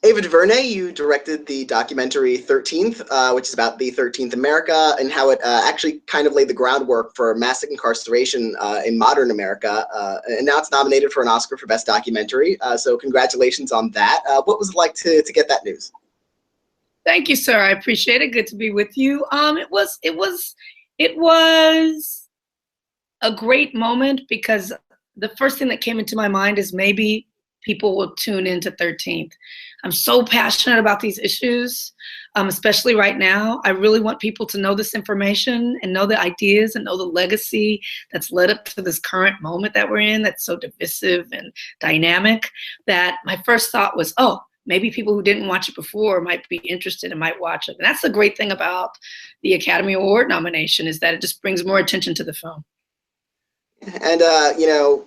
Ava DuVernay, you directed the documentary 13th, which is about the 13th America and how it actually kind of laid the groundwork for mass incarceration in modern America. And now it's nominated for an Oscar for Best Documentary. So congratulations on that. What was it like to get that news? Thank you, sir. I appreciate it. Good to be with you. It was a great moment because the first thing that came into my mind is maybe people will tune into 13th. I'm so passionate about these issues, especially right now. I really want people to know this information and know the ideas and know the legacy that's led up to this current moment that we're in that's so divisive and dynamic, that my first thought was, oh, maybe people who didn't watch it before might be interested and might watch it. And that's the great thing about the Academy Award nomination, is that it just brings more attention to the film. And, you know,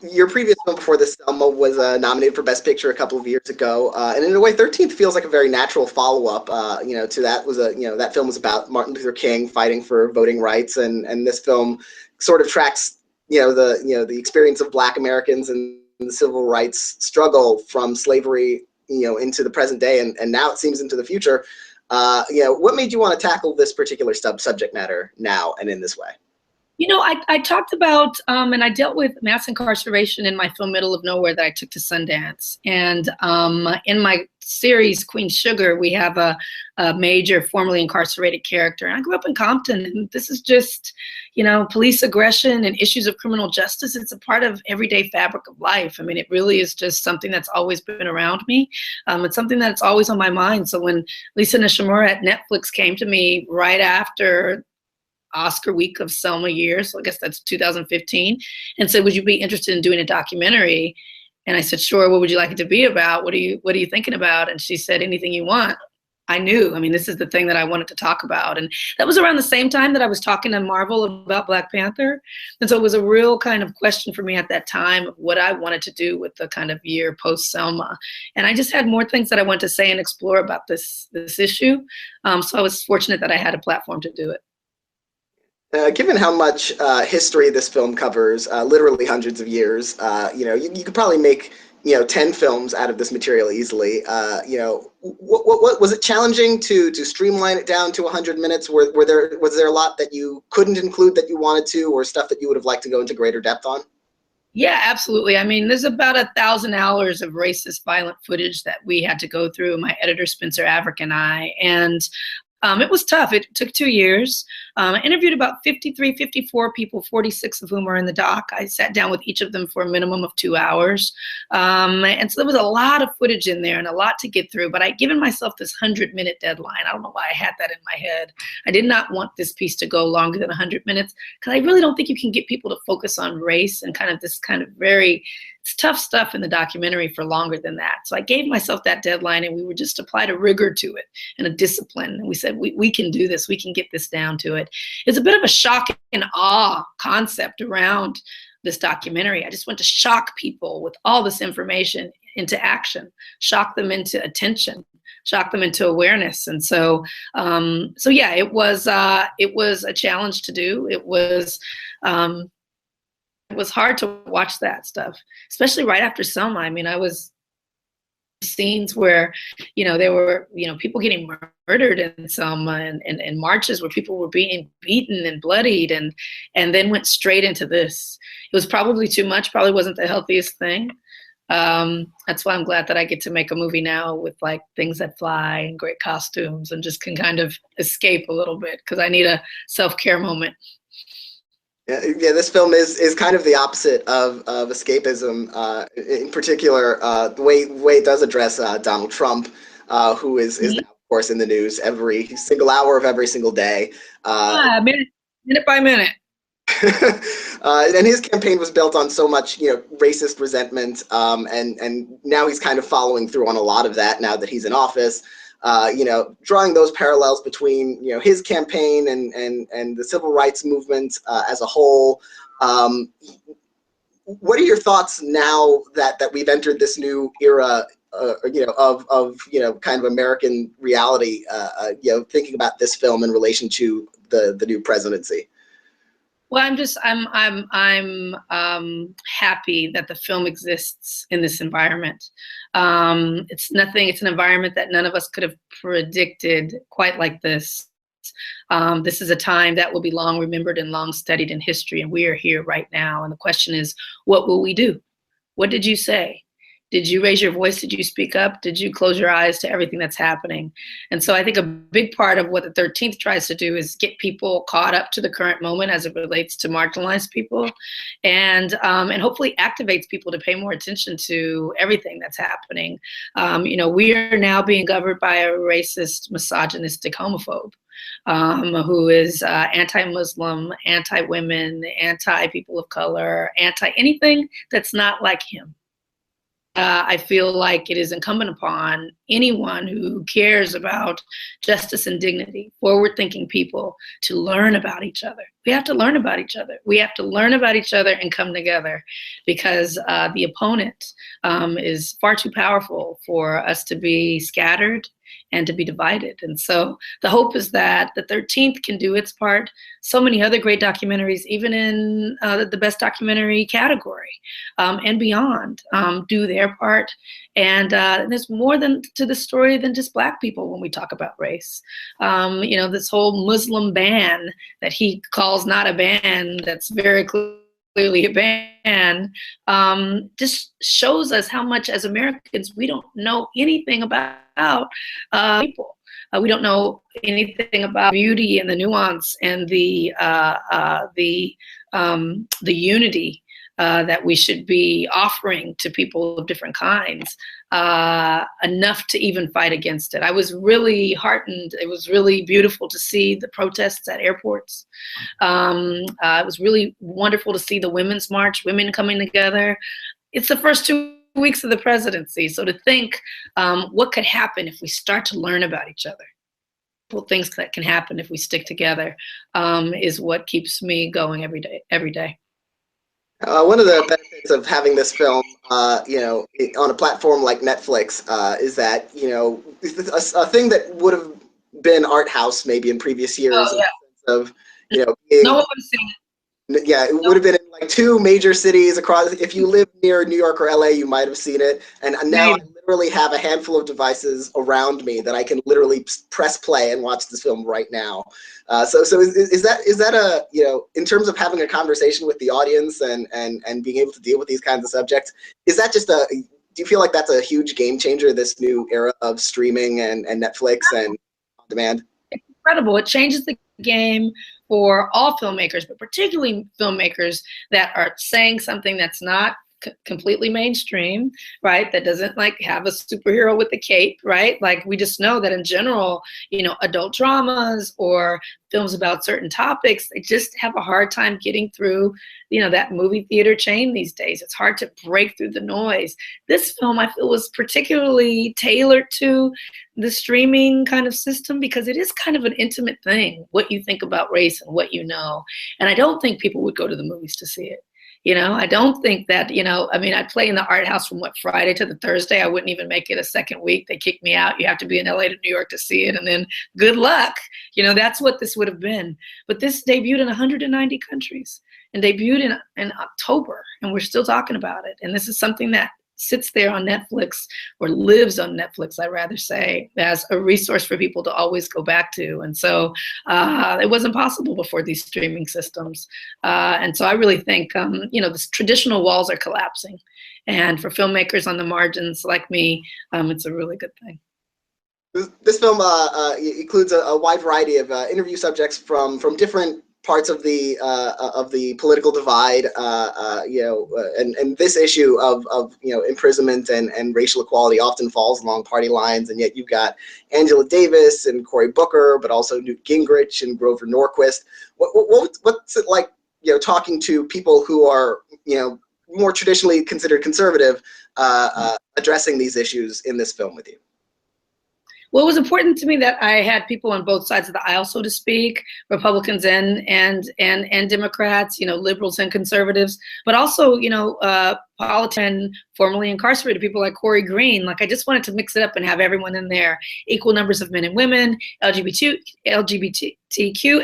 your previous film before this, Selma, was nominated for Best Picture a couple of years ago. And in a way, 13th feels like a very natural follow-up, you know, to that. That film was about Martin Luther King fighting for voting rights. And this film sort of tracks, the experience of Black Americans and the civil rights struggle from slavery, into the present day. And now it seems into the future. What made you want to tackle this particular subject matter now and in this way? I talked about and I dealt with mass incarceration in my film Middle of Nowhere that I took to Sundance. And in my series Queen Sugar, we have a major formerly incarcerated character. And I grew up in Compton, and this is just, police aggression and issues of criminal justice. It's a part of everyday fabric of life. I mean, it really is just something that's always been around me. It's something that's always on my mind. So when Lisa Nishimura at Netflix came to me right after Oscar week of Selma years, so I guess that's 2015, and said, would you be interested in doing a documentary? And I said, sure. What would you like it to be about? What are you thinking about? And she said, anything you want. I knew, this is the thing that I wanted to talk about. And that was around the same time that I was talking to Marvel about Black Panther. And so it was a real kind of question for me at that time of what I wanted to do with the kind of year post Selma. And I just had more things that I wanted to say and explore about this issue. So I was fortunate that I had a platform to do it. Given how much history this film covers, literally hundreds of years, you could probably make 10 films out of this material easily. What was it challenging to streamline it down to 100 minutes? Was there a lot that you couldn't include that you wanted to, or stuff that you would have liked to go into greater depth on? Yeah, absolutely. There's about 1,000 hours of racist, violent footage that we had to go through, my editor Spencer Averick and I, and it was tough. It took 2 years. I interviewed about 53, 54 people, 46 of whom are in the doc. I sat down with each of them for a minimum of 2 hours. And so there was a lot of footage in there and a lot to get through, but I'd given myself this 100-minute deadline. I don't know why I had that in my head. I did not want this piece to go longer than 100 minutes because I really don't think you can get people to focus on race and kind of this kind of it's tough stuff in the documentary for longer than that. So I gave myself that deadline, and we would just apply a rigor to it and a discipline. And we said, we can do this. We can get this down to it. It's a bit of a shock and awe concept around this documentary. I just want to shock people with all this information into action, shock them into attention, shock them into awareness. And so yeah, it was a challenge to do. It was hard to watch that stuff, especially right after Selma. I was scenes where, there were, people getting murdered in Selma and marches where people were being beaten and bloodied and then went straight into this. It was probably too much, probably wasn't the healthiest thing. That's why I'm glad that I get to make a movie now with like things that fly and great costumes and just can kind of escape a little bit because I need a self-care moment. Yeah, this film is kind of the opposite of escapism. In particular, the way it does address Donald Trump, who is now, of course, in the news every single hour of every single day. Minute by minute. And his campaign was built on so much, racist resentment, and now he's kind of following through on a lot of that now that he's in office. Drawing those parallels between, his campaign and the civil rights movement as a whole. What are your thoughts now that we've entered this new era, of kind of American reality, thinking about this film in relation to the new presidency? Well, I'm happy that the film exists in this environment. It's an environment that none of us could have predicted quite like this. This is a time that will be long remembered and long studied in history, and we are here right now. And the question is, what will we do? What did you say? Did you raise your voice? Did you speak up? Did you close your eyes to everything that's happening? And so I think a big part of what the 13th tries to do is get people caught up to the current moment as it relates to marginalized people, and hopefully activates people to pay more attention to everything that's happening. We are now being governed by a racist, misogynistic homophobe. Who is anti-Muslim, anti-women, anti-people of color, anti-anything that's not like him. I feel like it is incumbent upon anyone who cares about justice and dignity, forward-thinking people, to learn about each other. We have to learn about each other. We have to learn about each other and come together, because the opponent is far too powerful for us to be scattered and to be divided. And so the hope is that the 13th can do its part. So many other great documentaries, even in the best documentary category and beyond, do their part. And there's more to the story than just Black people when we talk about race. This whole Muslim ban that he calls not a ban, that's very clearly a ban, just shows us how much as Americans we don't know anything about people. We don't know anything about beauty and the nuance and the unity that we should be offering to people of different kinds, enough to even fight against it. I was really heartened. It was really beautiful to see the protests at airports. It was really wonderful to see the Women's March, women coming together. It's the first 2 weeks of the presidency. So to think what could happen if we start to learn about each other, things that can happen if we stick together, is what keeps me going every day. One of the benefits of having this film, on a platform like Netflix, is that, a thing that would have been art house maybe in previous years, Oh, yeah. of, no one would have seen it. Yeah, it would have been in like 2 major cities across. If you live near New York or LA, you might have seen it. And now I literally have a handful of devices around me that I can literally press play and watch this film right now. So is that a, in terms of having a conversation with the audience and being able to deal with these kinds of subjects, is that just do you feel like that's a huge game changer, this new era of streaming and Netflix and on demand? It's incredible. It changes the game for all filmmakers, but particularly filmmakers that are saying something that's not completely mainstream, right? That doesn't like have a superhero with a cape, right? Like we just know that in general, adult dramas or films about certain topics, they just have a hard time getting through, that movie theater chain these days. It's hard to break through the noise. This film, I feel, was particularly tailored to the streaming kind of system because it is kind of an intimate thing, what you think about race and what you know. And I don't think people would go to the movies to see it. I don't think that, I'd play in the art house from Friday to the Thursday. I wouldn't even make it a second week. They kicked me out. You have to be in LA to New York to see it. And then good luck. That's what this would have been. But this debuted in 190 countries and debuted in October. And we're still talking about it. And this is something that sits there on Netflix, or lives on Netflix, I'd rather say, as a resource for people to always go back to. And so it wasn't possible before these streaming systems. And so I really think, the traditional walls are collapsing. And for filmmakers on the margins like me, it's a really good thing. This film includes a wide variety of interview subjects from different parts of the political divide, and this issue of imprisonment and racial equality often falls along party lines, and yet you've got Angela Davis and Cory Booker, but also Newt Gingrich and Grover Norquist. What's it like, talking to people who are more traditionally considered conservative, addressing these issues in this film with you? Well, it was important to me that I had people on both sides of the aisle, so to speak, Republicans and Democrats, liberals and conservatives, but also, politicians, formerly incarcerated people like Corey Green. Like, I just wanted to mix it up and have everyone in there, equal numbers of men and women, LGBTQ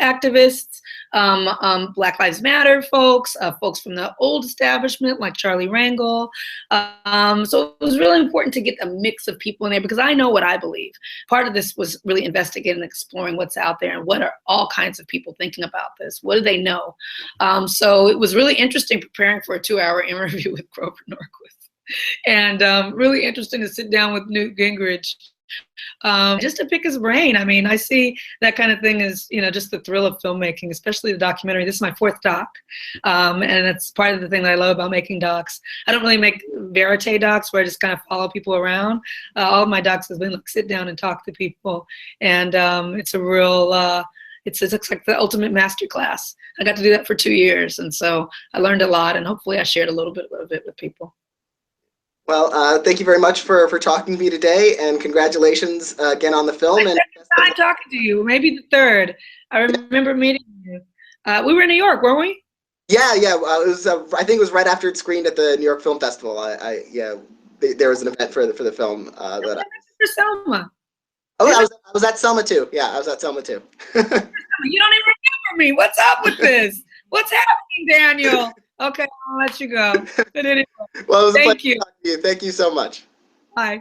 activists, Black Lives Matter folks, folks from the old establishment like Charlie Rangel. So it was really important to get a mix of people in there because I know what I believe. Part of this was really investigating and exploring what's out there and what are all kinds of people thinking about this. What do they know? So it was really interesting preparing for a 2-hour interview with Grover Norquist, and really interesting to sit down with Newt Gingrich just to pick his brain. I mean, I see that kind of thing as, you know, just the thrill of filmmaking, especially the documentary. This is my 4th doc, and it's part of the thing that I love about making docs. I don't really make verite docs where I just kind of follow people around. All of my docs has been like sit down and talk to people, and it's a real it looks like the ultimate master class. I got to do that for 2 years, and so I learned a lot, and hopefully I shared a little bit of it with people. Well, thank you very much for talking to me today, and congratulations again on the film. And I'm talking to you, maybe the 3rd. I remember meeting you. We were in New York, weren't we? Yeah. It was. I think it was right after it screened at the New York Film Festival. There was an event for the film. For Selma. Oh, I was at Selma too. Yeah, I was at Selma too. You don't even remember me. What's up with this? What's happening, Daniel? Okay, I'll let you go. But anyway, Well, it was a pleasure thank you. talking to you. Thank you so much. Bye.